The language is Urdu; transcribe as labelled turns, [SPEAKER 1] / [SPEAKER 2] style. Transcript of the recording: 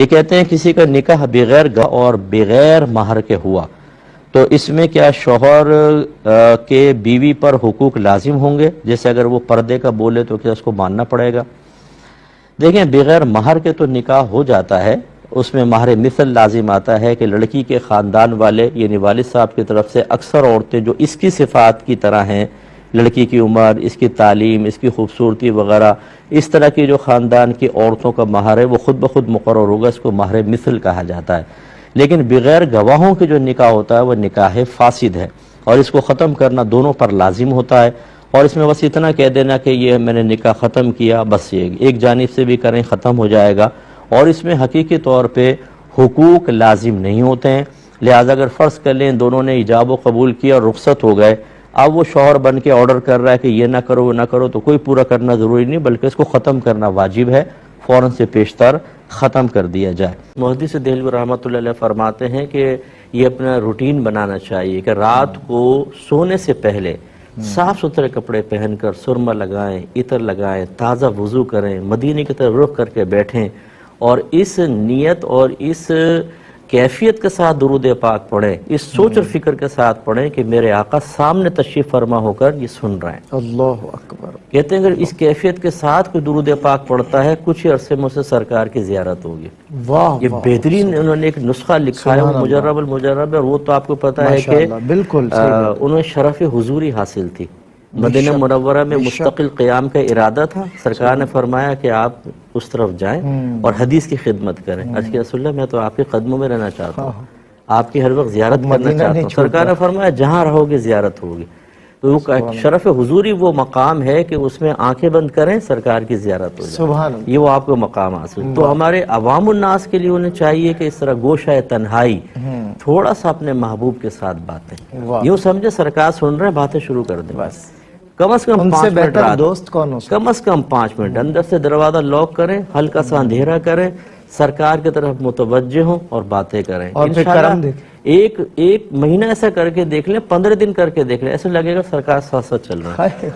[SPEAKER 1] یہ کہتے ہیں کسی کا نکاح بغیر گواہ اور بغیر مہر کے ہوا تو اس میں کیا شوہر کے بیوی پر حقوق لازم ہوں گے؟ جیسے اگر وہ پردے کا بولے تو کیا اس کو ماننا پڑے گا؟ دیکھیں بغیر مہر کے تو نکاح ہو جاتا ہے، اس میں مہر مثل لازم آتا ہے کہ لڑکی کے خاندان والے یعنی والد صاحب کی طرف سے اکثر عورتیں جو اس کی صفات کی طرح ہیں، لڑکی کی عمر، اس کی تعلیم، اس کی خوبصورتی وغیرہ، اس طرح کی جو خاندان کی عورتوں کا مہر ہے وہ خود بخود مقرر ہوگا، اس کو مہر مثل کہا جاتا ہے۔ لیکن بغیر گواہوں کے جو نکاح ہوتا ہے وہ نکاح فاسد ہے، اور اس کو ختم کرنا دونوں پر لازم ہوتا ہے۔ اور اس میں بس اتنا کہہ دینا کہ یہ میں نے نکاح ختم کیا، بس یہ ایک جانب سے بھی کریں ختم ہو جائے گا، اور اس میں حقیقی طور پہ حقوق لازم نہیں ہوتے ہیں۔ لہٰذا اگر فرض کر لیں دونوں نے ایجاب و قبول کیا اور رخصت ہو گئے، اب وہ شوہر بن کے آرڈر کر رہا ہے کہ یہ نہ کرو وہ نہ کرو، تو کوئی پورا کرنا ضروری نہیں، بلکہ اس کو ختم کرنا واجب ہے، فوراً سے پیشتر ختم کر دیا جائے۔ محدث دہلوی رحمۃ اللہ علیہ فرماتے ہیں کہ یہ اپنا روٹین بنانا چاہیے کہ رات کو سونے سے پہلے صاف ستھرے کپڑے پہن کر سرما لگائیں، عطر لگائیں، تازہ وضو کریں، مدینے کی طرف رخ کر کے بیٹھیں، اور اس نیت اور اس کیفیت کے ساتھ درود پاک پڑھیں، اس سوچ اور فکر کے ساتھ پڑھیں کہ میرے آقا سامنے تشریف فرما ہو کر یہ سن رہے ہیں۔
[SPEAKER 2] اللہ اکبر۔
[SPEAKER 1] کہتے ہیں اگر اس کیفیت کے ساتھ کوئی درود پاک پڑھتا ہے کچھ ہی عرصے میں اسے سرکار کی زیارت ہوگی۔
[SPEAKER 2] واہ
[SPEAKER 1] یہ بہترین انہوں نے ایک نسخہ لکھا ہے، وہ مجرب المجرب ہے، اور وہ تو آپ کو پتہ ہے کہ
[SPEAKER 2] بالکل
[SPEAKER 1] انہیں شرف حضوری حاصل تھی۔ مدینہ منورہ میں مستقل قیام کا ارادہ تھا، سرکار نے فرمایا کہ آپ اس طرف جائیں اور حدیث کی خدمت کریں۔ عرض کیا رسول اللہ میں تو آپ کے قدموں میں رہنا چاہتا ہوں، آپ کی ہر وقت زیارت کرنا چاہتا ہوں۔ سرکار نے فرمایا جہاں رہو گے زیارت ہوگی۔ تو شرف حضوری وہ مقام ہے کہ اس میں آنکھیں بند کریں سرکار کی زیارت ہو جائے،
[SPEAKER 2] سبحان اللہ۔
[SPEAKER 1] یہ وہ آپ کو مقام حاصل۔ تو ہمارے عوام الناس کے لیے انہیں چاہیے کہ اس طرح گوشہ تنہائی تھوڑا سا اپنے محبوب کے ساتھ باتیں، یوں سمجھے سرکار سن رہے ہیں باتیں شروع کر دیں، بس کم از کم 5 منٹ رات،
[SPEAKER 2] دوست کون ہو
[SPEAKER 1] کم از کم 5 منٹ اندر سے دروازہ لاک کریں، ہلکا سا اندھیرا کریں، سرکار کی طرف متوجہ ہوں اور باتیں کریں۔
[SPEAKER 2] اور پھر کرم دیکھیں،
[SPEAKER 1] ایک مہینہ ایسا کر کے دیکھ لیں، 15 دن کر کے دیکھ لیں، ایسا لگے گا سرکار ساتھ ساتھ چل رہا ہے۔